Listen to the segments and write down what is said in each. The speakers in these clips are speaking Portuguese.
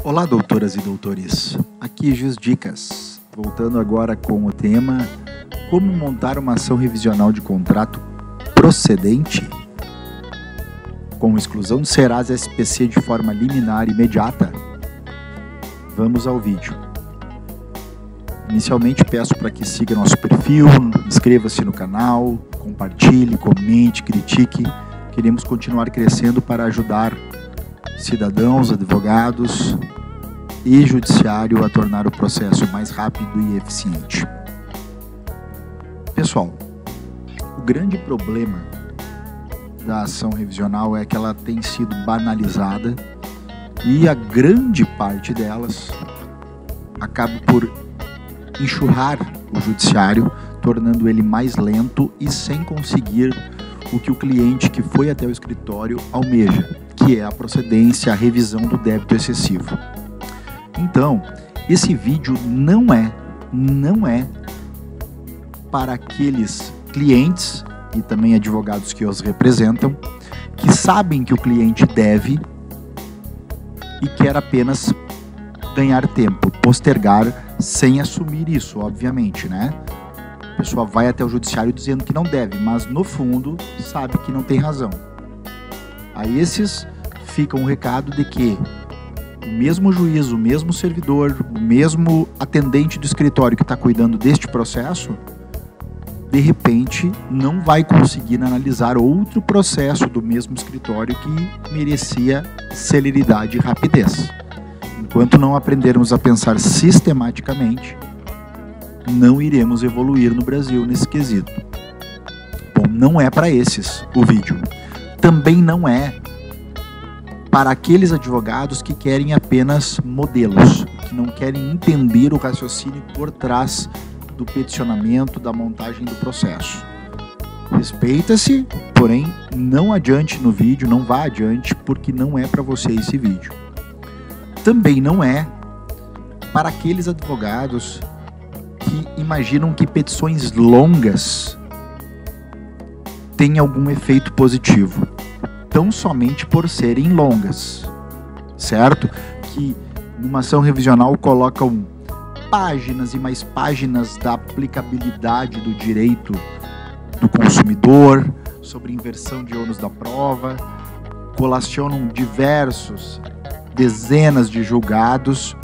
Olá, doutoras e doutores, aqui Juiz Dicas, voltando agora com o tema como montar uma ação revisional de contrato procedente com exclusão de Serasa SPC de forma liminar imediata. Vamos ao vídeo. Inicialmente peço para que siga nosso perfil, inscreva-se no canal, compartilhe, comente, critique. Queremos continuar crescendo para ajudar cidadãos, advogados e judiciário a tornar o processo mais rápido e eficiente. Pessoal, o grande problema da ação revisional é que ela tem sido banalizada e a grande parte delas acaba por enxurrar o judiciário, tornando ele mais lento e sem conseguir o que o cliente que foi até o escritório almeja, que é a procedência, a revisão do débito excessivo. Então, esse vídeo não é para aqueles clientes e também advogados que os representam, que sabem que o cliente deve e quer apenas ganhar tempo, postergar sem assumir isso, obviamente, né? A pessoa vai até o judiciário dizendo que não deve, mas no fundo sabe que não tem razão. A esses fica um recado de que o mesmo juiz, o mesmo servidor, o mesmo atendente do escritório que está cuidando deste processo, de repente não vai conseguir analisar outro processo do mesmo escritório que merecia celeridade e rapidez. Enquanto não aprendermos a pensar sistematicamente, não iremos evoluir no Brasil nesse quesito. Bom, não é para esses o vídeo. Também não é para aqueles advogados que querem apenas modelos, que não querem entender o raciocínio por trás do peticionamento, da montagem do processo. Respeita-se, porém não adiante no vídeo, não vá adiante, porque não é para você esse vídeo. Também não é para aqueles advogados que imaginam que petições longas têm algum efeito positivo, tão somente por serem longas, certo? Que numa ação revisional colocam páginas e mais páginas da aplicabilidade do direito do consumidor, sobre inversão de ônus da prova, colacionam dezenas de julgados,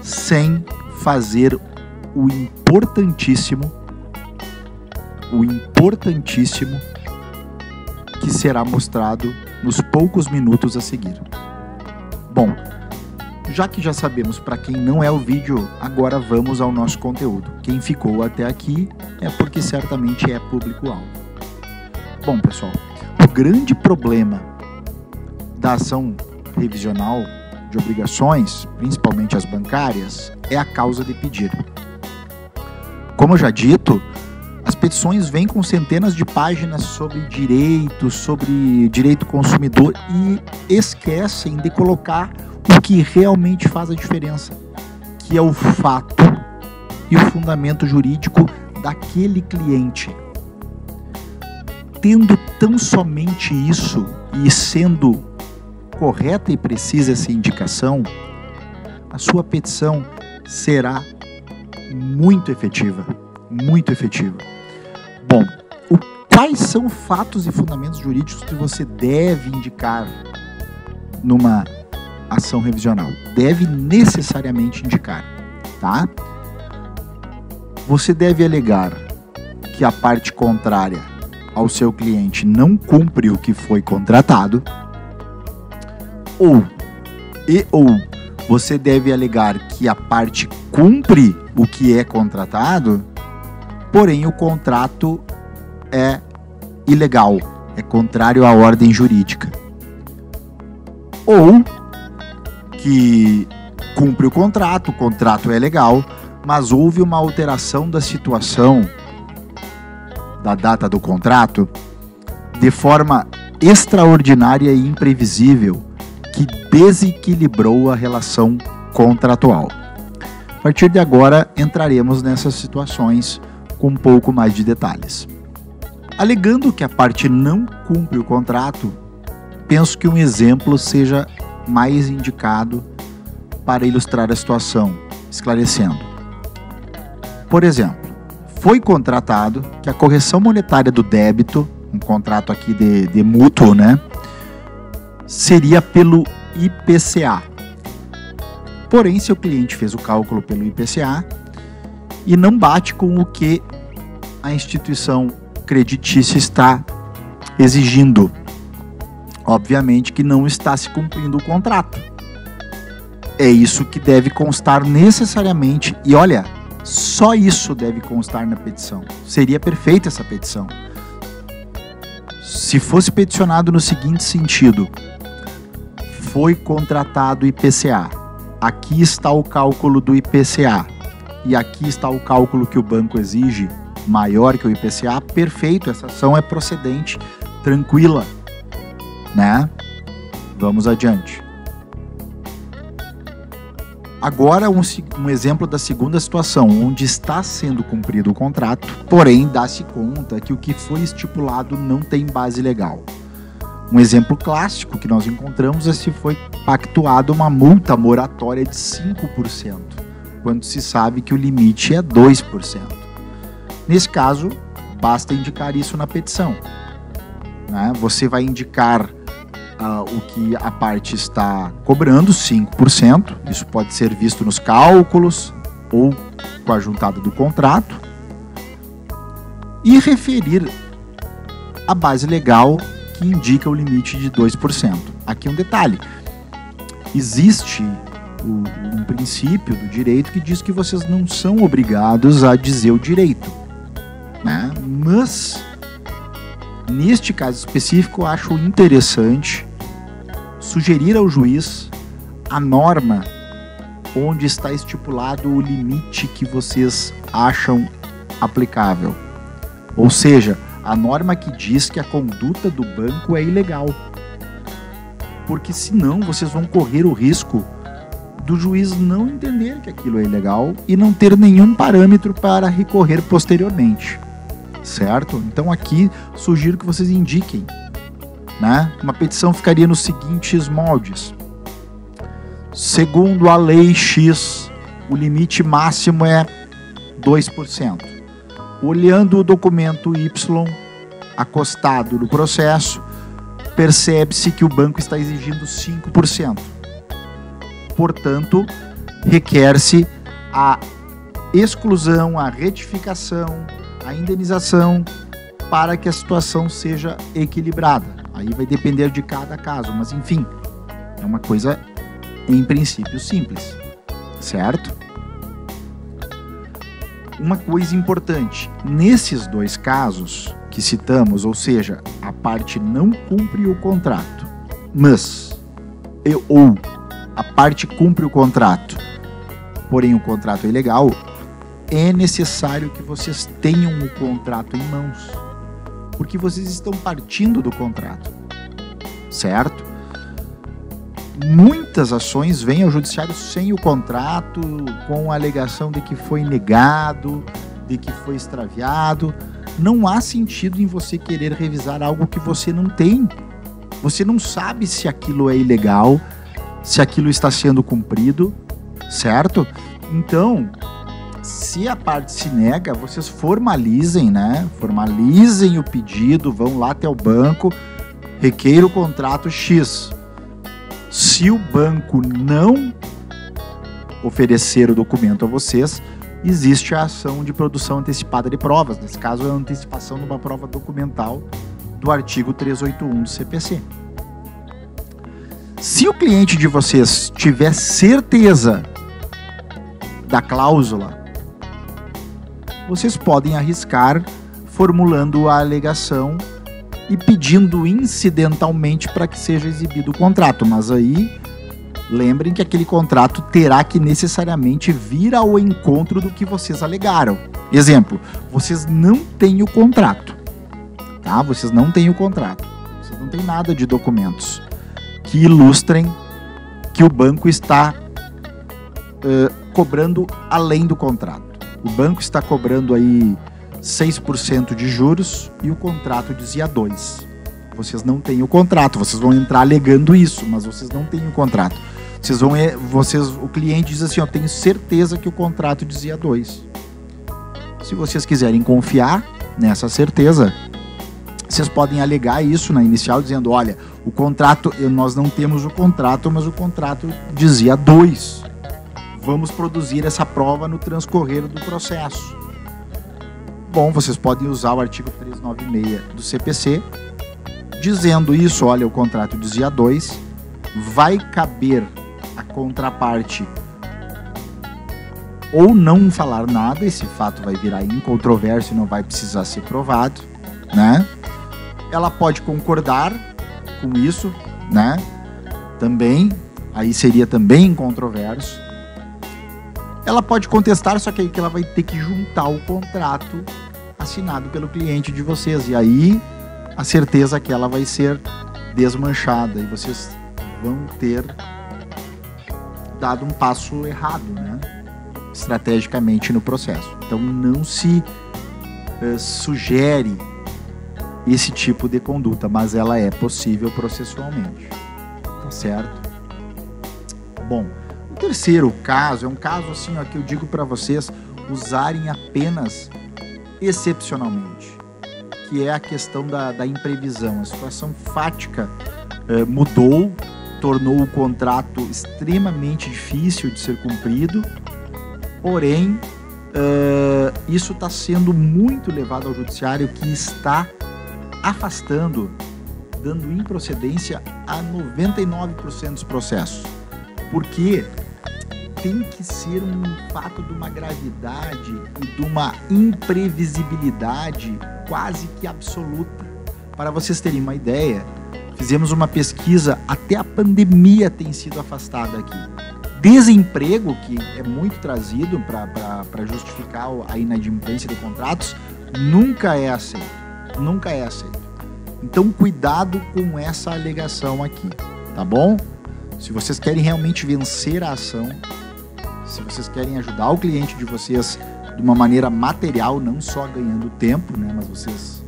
sem fazer o importantíssimo que será mostrado nos poucos minutos a seguir. Bom, já que já sabemos para quem não é o vídeo, agora vamos ao nosso conteúdo. Quem ficou até aqui é porque certamente é público-alvo. Bom, pessoal, o grande problema da ação revisional de obrigações, principalmente as bancárias, é a causa de pedir. Como já dito, as petições vêm com centenas de páginas sobre direito consumidor e esquecem de colocar o que realmente faz a diferença, que é o fato e o fundamento jurídico daquele cliente. Tendo tão somente isso e sendo correta e precisa essa indicação, a sua petição será muito efetiva, muito efetiva. Bom, quais são fatos e fundamentos jurídicos que você deve indicar numa ação revisional? Deve necessariamente indicar, tá? Você deve alegar que a parte contrária ao seu cliente não cumpre o que foi contratado, ou você deve alegar que a parte cumpre o que é contratado, porém o contrato é ilegal, é contrário à ordem jurídica. Ou que cumpre o contrato é legal, mas houve uma alteração da situação da data do contrato de forma extraordinária e imprevisível, que desequilibrou a relação contratual. A partir de agora, entraremos nessas situações com um pouco mais de detalhes. Alegando que a parte não cumpre o contrato, penso que um exemplo seja mais indicado para ilustrar a situação, esclarecendo. Por exemplo, foi contratado que a correção monetária do débito, um contrato aqui de mútuo, né, seria pelo IPCA. Porém, seu cliente fez o cálculo pelo IPCA e não bate com o que a instituição creditícia está exigindo. Obviamente que não está se cumprindo o contrato. É isso que deve constar necessariamente. E olha, só isso deve constar na petição. Seria perfeita essa petição. Se fosse peticionado no seguinte sentido: foi contratado IPCA. Aqui está o cálculo do IPCA. E aqui está o cálculo que o banco exige, maior que o IPCA. Perfeito, essa ação é procedente, tranquila, né? Vamos adiante. Agora um exemplo da segunda situação, onde está sendo cumprido o contrato, porém dá-se conta que o que foi estipulado não tem base legal. Um exemplo clássico que nós encontramos é se foi pactuada uma multa moratória de 5%, quando se sabe que o limite é 2%. Nesse caso, basta indicar isso na petição, né? Você vai indicar o que a parte está cobrando, 5%, isso pode ser visto nos cálculos ou com a juntada do contrato, e referir a base legal que indica o limite de 2%. Aqui um detalhe: existe um princípio do direito que diz que vocês não são obrigados a dizer o direito, né? Mas neste caso específico eu acho interessante sugerir ao juiz a norma onde está estipulado o limite que vocês acham aplicável. Ou seja, a norma que diz que a conduta do banco é ilegal. Porque senão vocês vão correr o risco do juiz não entender que aquilo é ilegal e não ter nenhum parâmetro para recorrer posteriormente. Certo? Então aqui sugiro que vocês indiquem, né? Uma petição ficaria nos seguintes moldes: segundo a lei X, o limite máximo é 2%. Olhando o documento Y acostado no processo, percebe-se que o banco está exigindo 5%. Portanto, requer-se a exclusão, a retificação, a indenização para que a situação seja equilibrada. Aí vai depender de cada caso, mas enfim, é uma coisa em princípio simples, certo? Uma coisa importante, nesses dois casos que citamos, ou seja, a parte não cumpre o contrato, mas ou a parte cumpre o contrato, porém o contrato é ilegal, é necessário que vocês tenham o contrato em mãos, porque vocês estão partindo do contrato, certo? Muitas ações vêm ao judiciário sem o contrato, com a alegação de que foi negado, de que foi extraviado. Não há sentido em você querer revisar algo que você não tem. Você não sabe se aquilo é ilegal, se aquilo está sendo cumprido, certo? Então, se a parte se nega, vocês formalizem, né? Formalizem o pedido, vão lá até o banco, requeira o contrato X. Se o banco não oferecer o documento a vocês, existe a ação de produção antecipada de provas. Nesse caso, é a antecipação de uma prova documental do artigo 381 do CPC. Se o cliente de vocês tiver certeza da cláusula, vocês podem arriscar formulando a alegação e pedindo incidentalmente para que seja exibido o contrato. Mas aí, lembrem que aquele contrato terá que necessariamente vir ao encontro do que vocês alegaram. Exemplo, vocês não têm o contrato, tá? Vocês não têm o contrato. Vocês não têm nada de documentos que ilustrem que o banco está cobrando além do contrato. O banco está cobrando aí 6% de juros e o contrato dizia 2%. Vocês não têm o contrato, vocês vão entrar alegando isso, mas vocês não têm o contrato. O cliente diz assim, eu tenho certeza que o contrato dizia 2. Se vocês quiserem confiar nessa certeza, vocês podem alegar isso na inicial, dizendo, olha, o contrato, nós não temos o contrato, mas o contrato dizia 2. Vamos produzir essa prova no transcorrer do processo. Bom, vocês podem usar o artigo 396 do CPC, dizendo isso, olha, o contrato dizia 2, vai caber a contraparte ou não falar nada, esse fato vai virar incontroverso e não vai precisar ser provado, né? Ela pode concordar com isso, né? Também, aí seria também incontroverso. Ela pode contestar, só que aí que ela vai ter que juntar o contrato assinado pelo cliente de vocês. E aí a certeza é que ela vai ser desmanchada e vocês vão ter dado um passo errado, né? Estrategicamente no processo. Então não se sugere esse tipo de conduta, mas ela é possível processualmente, tá certo? Bom, o terceiro caso é um caso assim, ó, que eu digo para vocês usarem apenas excepcionalmente, que é a questão da imprevisão. A situação fática mudou, tornou o contrato extremamente difícil de ser cumprido, porém isso está sendo muito levado ao judiciário, que está afastando, dando improcedência a 99% dos processos, porque tem que ser um fato de uma gravidade e de uma imprevisibilidade quase que absoluta. Para vocês terem uma ideia, fizemos uma pesquisa, até a pandemia tem sido afastada aqui. Desemprego, que é muito trazido para justificar a inadimplência de contratos, nunca é aceito. Nunca é aceito. Então, cuidado com essa alegação aqui, tá bom? Se vocês querem realmente vencer a ação, se vocês querem ajudar o cliente de vocês de uma maneira material, não só ganhando tempo, né, mas vocês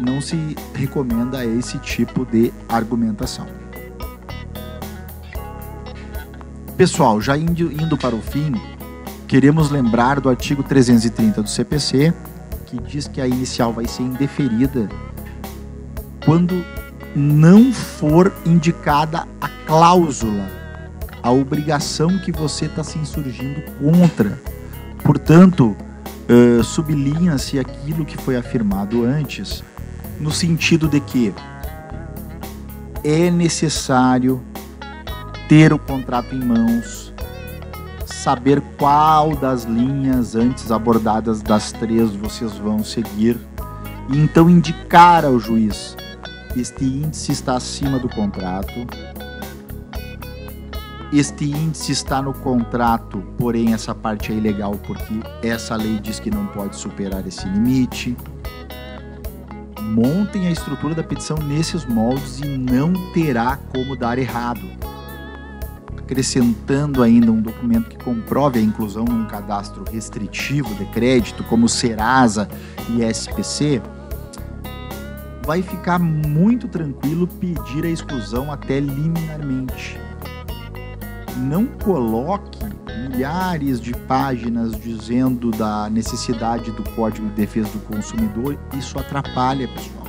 não se recomenda esse tipo de argumentação. Pessoal, já indo para o fim, queremos lembrar do artigo 330 do CPC, que diz que a inicial vai ser indeferida quando não for indicada a cláusula, a obrigação que você está se insurgindo contra. Portanto, sublinha-se aquilo que foi afirmado antes, no sentido de que é necessário ter o contrato em mãos, saber qual das linhas antes abordadas das 3 vocês vão seguir, e então indicar ao juiz: este índice está acima do contrato, este índice está no contrato, porém essa parte é ilegal porque essa lei diz que não pode superar esse limite. Montem a estrutura da petição nesses moldes e não terá como dar errado. Acrescentando ainda um documento que comprove a inclusão num cadastro restritivo de crédito, como Serasa e SPC, vai ficar muito tranquilo pedir a exclusão até liminarmente. Não coloque milhares de páginas dizendo da necessidade do Código de Defesa do Consumidor, isso atrapalha, pessoal.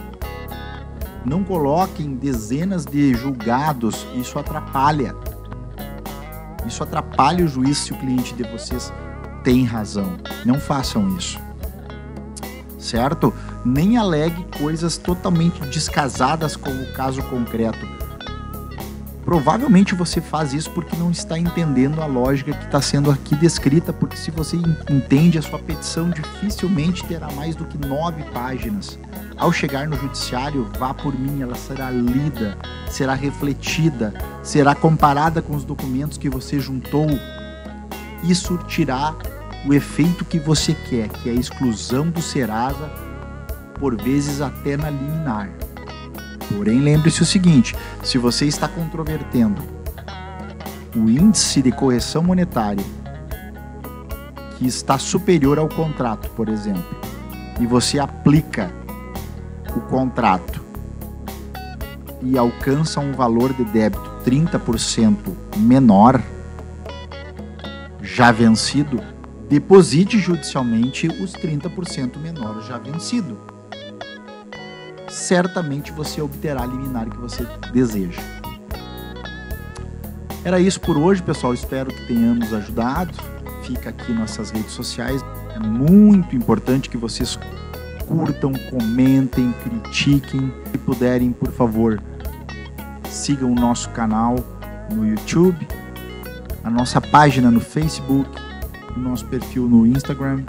Não coloquem dezenas de julgados, isso atrapalha. Isso atrapalha o juiz se o cliente de vocês tem razão. Não façam isso. Certo? Nem alegue coisas totalmente descasadas com o caso concreto. Provavelmente você faz isso porque não está entendendo a lógica que está sendo aqui descrita, porque se você entende, a sua petição dificilmente terá mais do que 9 páginas. Ao chegar no judiciário, vá por mim, ela será lida, será refletida, será comparada com os documentos que você juntou e surtirá o efeito que você quer, que é a exclusão do Serasa, por vezes até na liminar. Porém, lembre-se o seguinte: se você está controvertendo o índice de correção monetária que está superior ao contrato, por exemplo, e você aplica o contrato e alcança um valor de débito 30% menor já vencido, deposite judicialmente os 30% menor já vencido. Certamente você obterá a liminar que você deseja. Era isso por hoje, pessoal. Espero que tenhamos ajudado. Fica aqui nossas redes sociais. É muito importante que vocês curtam, comentem, critiquem. Se puderem, por favor, sigam o nosso canal no YouTube, a nossa página no Facebook, o nosso perfil no Instagram,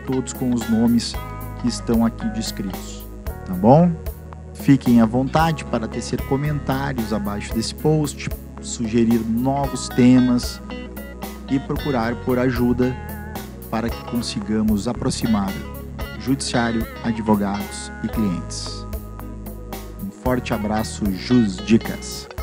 todos com os nomes que estão aqui descritos, tá bom? Fiquem à vontade para tecer comentários abaixo desse post, sugerir novos temas e procurar por ajuda para que consigamos aproximar judiciário, advogados e clientes. Um forte abraço, Jus Dicas!